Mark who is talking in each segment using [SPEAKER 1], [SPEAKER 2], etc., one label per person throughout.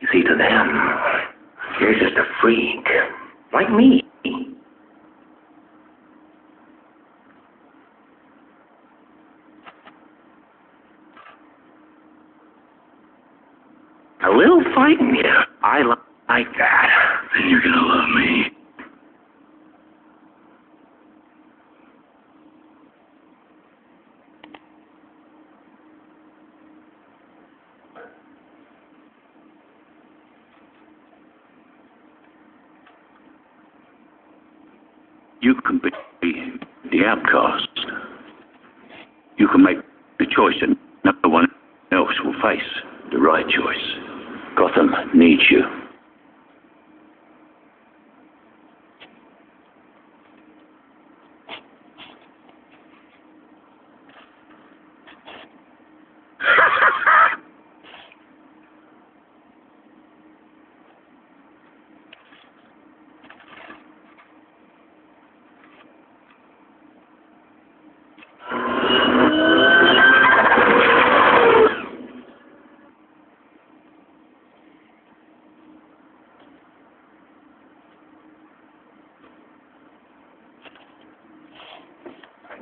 [SPEAKER 1] You see, to them, you're just a freak, like me. A little fighting, yeah. I like that.
[SPEAKER 2] Then you're gonna love me. You can be the outcast. You can make the choice that no one else will face. The right choice. Gotham needs you.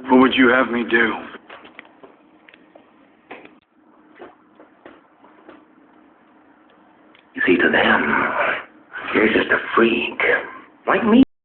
[SPEAKER 3] What would you have me do?
[SPEAKER 1] You see, to them, you're just a freak, like me.